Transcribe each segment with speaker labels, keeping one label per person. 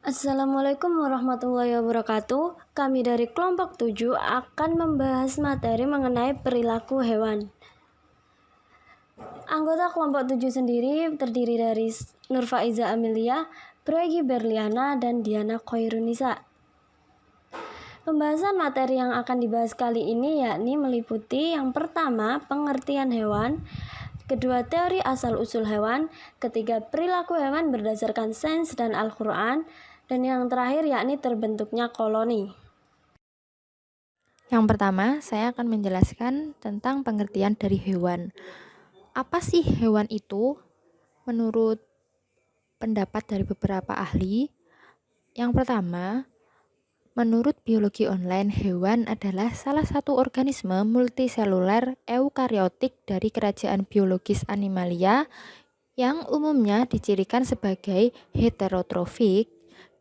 Speaker 1: Assalamualaikum warahmatullahi wabarakatuh. Kami dari kelompok 7 akan membahas materi mengenai perilaku hewan. Anggota kelompok 7 sendiri terdiri dari Nurfaiza Amelia, Bregi Berliana, dan Diana Khairunisa. Pembahasan materi yang akan dibahas kali ini yakni meliputi yang pertama, pengertian hewan, kedua, teori asal-usul hewan, ketiga, perilaku hewan berdasarkan sains dan Al-Quran, dan yang terakhir yakni terbentuknya koloni.
Speaker 2: Yang pertama, saya akan menjelaskan tentang pengertian dari hewan. Apa sih hewan itu? Menurut pendapat dari beberapa ahli, yang pertama, menurut biologi online, hewan adalah salah satu organisme multiseluler eukariotik dari kerajaan biologis Animalia yang umumnya dicirikan sebagai heterotrofik,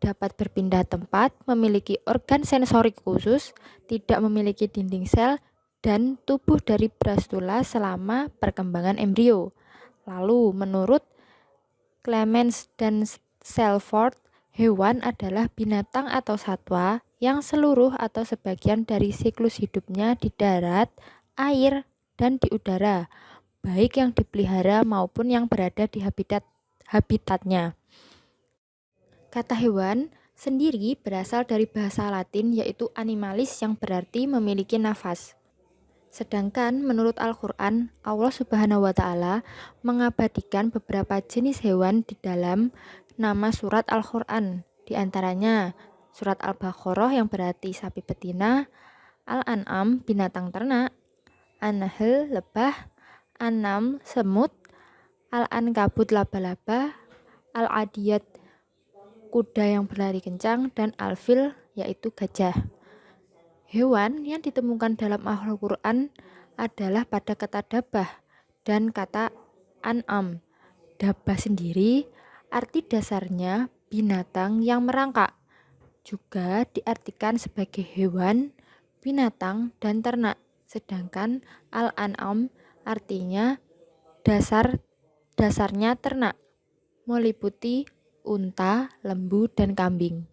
Speaker 2: dapat berpindah tempat, memiliki organ sensorik khusus, tidak memiliki dinding sel, dan tubuh dari blastula selama perkembangan embrio. Lalu, menurut Clemens dan Selford, hewan adalah binatang atau satwa yang seluruh atau sebagian dari siklus hidupnya di darat, air, dan di udara, baik yang dipelihara maupun yang berada di habitatnya. Kata hewan sendiri berasal dari bahasa Latin yaitu animalis yang berarti memiliki nafas. Sedangkan menurut Al-Quran, Allah Subhanahu wa Ta'ala mengabadikan beberapa jenis hewan di dalam nama surat Al-Quran. Di antaranya surat Al-Baqarah yang berarti sapi betina, Al-An'am binatang ternak, An-Nahl lebah, An-Naml semut, Al-Ankabut laba-laba, Al-Adiyat kuda yang berlari kencang, dan Al-Fil yaitu gajah. Hewan yang ditemukan dalam Al-Quran adalah pada kata dabah dan kata an'am. Dabah sendiri arti dasarnya binatang yang merangkak. Juga diartikan sebagai hewan, binatang, dan ternak. Sedangkan al-an'am artinya dasarnya ternak, meliputi unta, lembu, dan kambing.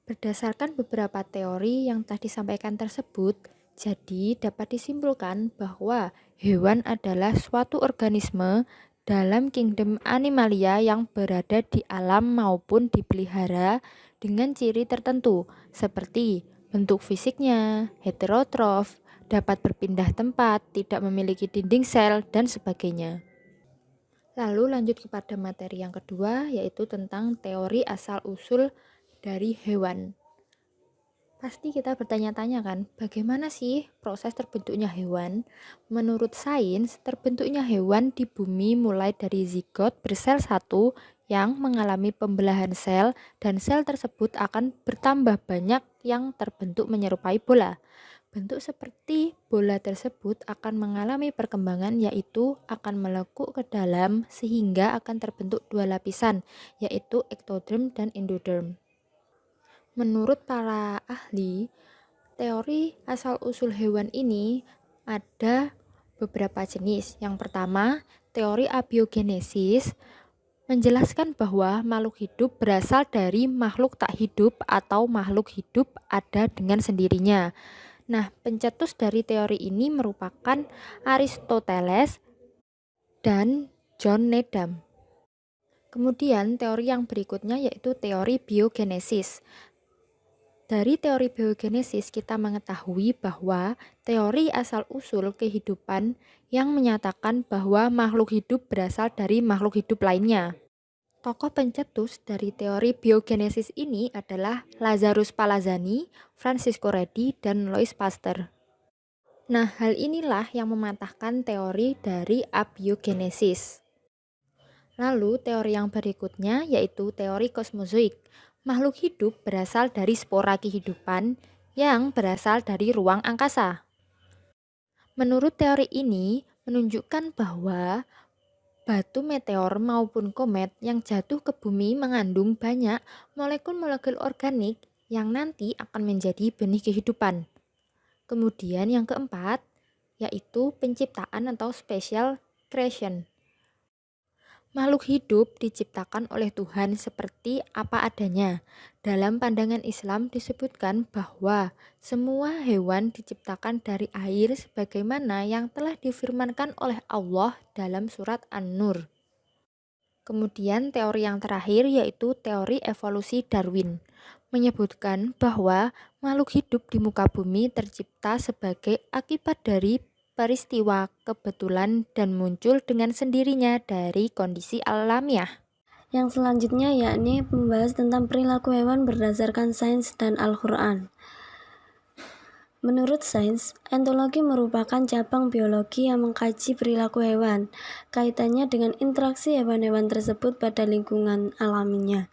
Speaker 2: Berdasarkan beberapa teori yang telah disampaikan tersebut, jadi dapat disimpulkan bahwa hewan adalah suatu organisme dalam kingdom Animalia yang berada di alam maupun dipelihara dengan ciri tertentu seperti bentuk fisiknya, heterotrof, dapat berpindah tempat, tidak memiliki dinding sel, dan sebagainya. Lalu lanjut kepada materi yang kedua, yaitu tentang teori asal-usul dari hewan. Pasti kita bertanya-tanya kan, bagaimana sih proses terbentuknya hewan? Menurut sains, terbentuknya hewan di bumi mulai dari zigot bersel satu yang mengalami pembelahan sel, dan sel tersebut akan bertambah banyak yang terbentuk menyerupai bola. Bentuk seperti bola tersebut akan mengalami perkembangan, yaitu akan melekuk ke dalam sehingga akan terbentuk dua lapisan, yaitu ektoderm dan endoderm. Menurut para ahli, teori asal-usul hewan ini ada beberapa jenis. Yang pertama, teori abiogenesis menjelaskan bahwa makhluk hidup berasal dari makhluk tak hidup atau makhluk hidup ada dengan sendirinya. Nah, pencetus dari teori ini merupakan Aristoteles dan John Needham. Kemudian teori yang berikutnya yaitu teori biogenesis. Dari teori biogenesis kita mengetahui bahwa teori asal-usul kehidupan yang menyatakan bahwa makhluk hidup berasal dari makhluk hidup lainnya. Tokoh pencetus dari teori biogenesis ini adalah Lazarus Palazzani, Francisco Redi, dan Louis Pasteur. Nah, hal inilah yang mematahkan teori dari abiogenesis. Lalu, teori yang berikutnya yaitu teori kosmozoik. Makhluk hidup berasal dari spora kehidupan yang berasal dari ruang angkasa. Menurut teori ini, menunjukkan bahwa batu meteor maupun komet yang jatuh ke bumi mengandung banyak molekul-molekul organik yang nanti akan menjadi benih kehidupan. Kemudian yang keempat, yaitu penciptaan atau special creation. Makhluk hidup diciptakan oleh Tuhan seperti apa adanya. Dalam pandangan Islam disebutkan bahwa semua hewan diciptakan dari air sebagaimana yang telah difirmankan oleh Allah dalam surat An-Nur. Kemudian teori yang terakhir yaitu teori evolusi Darwin, menyebutkan bahwa makhluk hidup di muka bumi tercipta sebagai akibat dari peristiwa kebetulan dan muncul dengan sendirinya dari kondisi alamiah.
Speaker 1: Yang selanjutnya yakni membahas tentang perilaku hewan berdasarkan sains dan Al-Quran. Menurut sains, entologi merupakan cabang biologi yang mengkaji perilaku hewan, kaitannya dengan interaksi hewan-hewan tersebut pada lingkungan alaminya.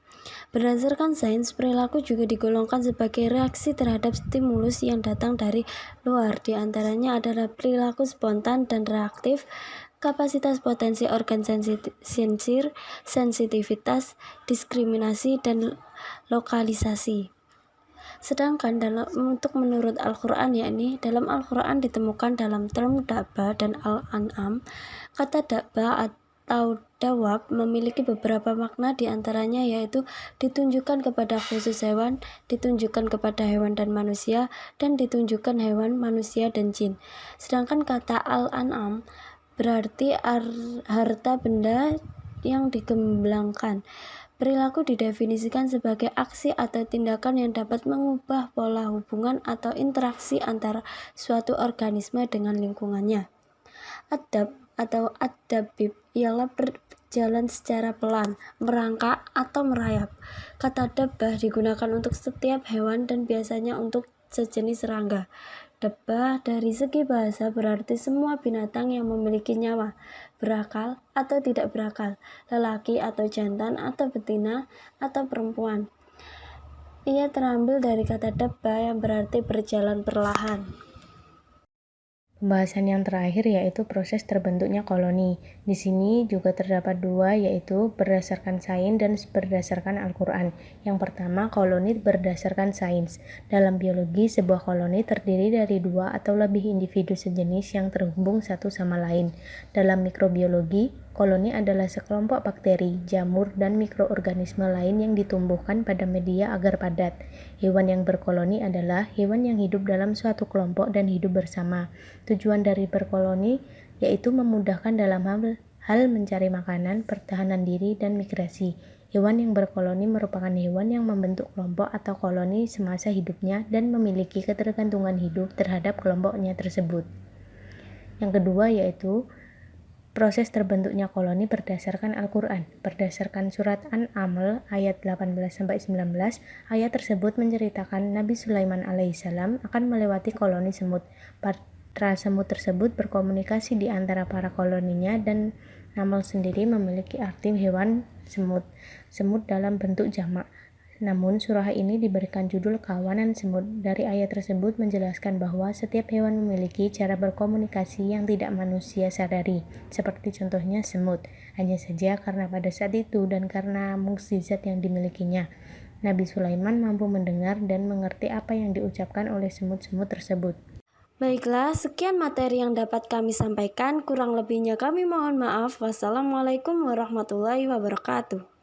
Speaker 1: Berdasarkan sains, perilaku juga digolongkan sebagai reaksi terhadap stimulus yang datang dari luar, di antaranya adalah perilaku spontan dan reaktif, kapasitas potensi organ sensir, sensitivitas, diskriminasi, dan lokalisasi. Sedangkan untuk menurut Al-Quran yakni dalam Al-Quran ditemukan dalam term da'ba dan Al-An'am. Kata da'ba atau dawab memiliki beberapa makna, diantaranya yaitu ditunjukkan kepada khusus hewan, ditunjukkan kepada hewan dan manusia, dan ditunjukkan hewan, manusia, dan jin. Sedangkan kata Al-An'am berarti harta benda yang digemblangkan. Perilaku didefinisikan sebagai aksi atau tindakan yang dapat mengubah pola hubungan atau interaksi antara suatu organisme dengan lingkungannya. Adab atau adabib ialah berjalan secara pelan, merangkak, atau merayap. Kata dabbah digunakan untuk setiap hewan dan biasanya untuk sejenis serangga. Dabbah dari segi bahasa berarti semua binatang yang memiliki nyawa, berakal atau tidak berakal, lelaki atau jantan atau betina atau perempuan. Ia terambil dari kata dabbah yang berarti berjalan perlahan.
Speaker 3: Pembahasan yang terakhir yaitu proses terbentuknya koloni. Di sini juga terdapat dua, yaitu berdasarkan sains dan berdasarkan Al-Quran. Yang pertama, koloni berdasarkan sains. Dalam biologi, sebuah koloni terdiri dari dua atau lebih individu sejenis yang terhubung satu sama lain. Dalam mikrobiologi, koloni adalah sekelompok bakteri, jamur, dan mikroorganisme lain yang ditumbuhkan pada media agar padat. Hewan yang berkoloni adalah hewan yang hidup dalam suatu kelompok dan hidup bersama. Tujuan dari berkoloni yaitu memudahkan dalam hal mencari makanan, pertahanan diri, dan migrasi. Hewan yang berkoloni merupakan hewan yang membentuk kelompok atau koloni semasa hidupnya dan memiliki ketergantungan hidup terhadap kelompoknya tersebut. Yang kedua yaitu proses terbentuknya koloni berdasarkan Al-Quran. Berdasarkan surat An-Naml ayat 18-19, ayat tersebut menceritakan Nabi Sulaiman alaihissalam akan melewati koloni semut. Para semut tersebut berkomunikasi di antara para koloninya, dan naml sendiri memiliki arti hewan semut. Semut dalam bentuk jamak. Namun surah ini diberikan judul kawanan semut. Dari ayat tersebut menjelaskan bahwa setiap hewan memiliki cara berkomunikasi yang tidak manusia sadari, seperti contohnya semut. Hanya saja karena pada saat itu dan karena mukjizat yang dimilikinya, Nabi Sulaiman mampu mendengar dan mengerti apa yang diucapkan oleh semut-semut tersebut.
Speaker 1: Baiklah, sekian materi yang dapat kami sampaikan. Kurang lebihnya kami mohon maaf. Wassalamualaikum warahmatullahi wabarakatuh.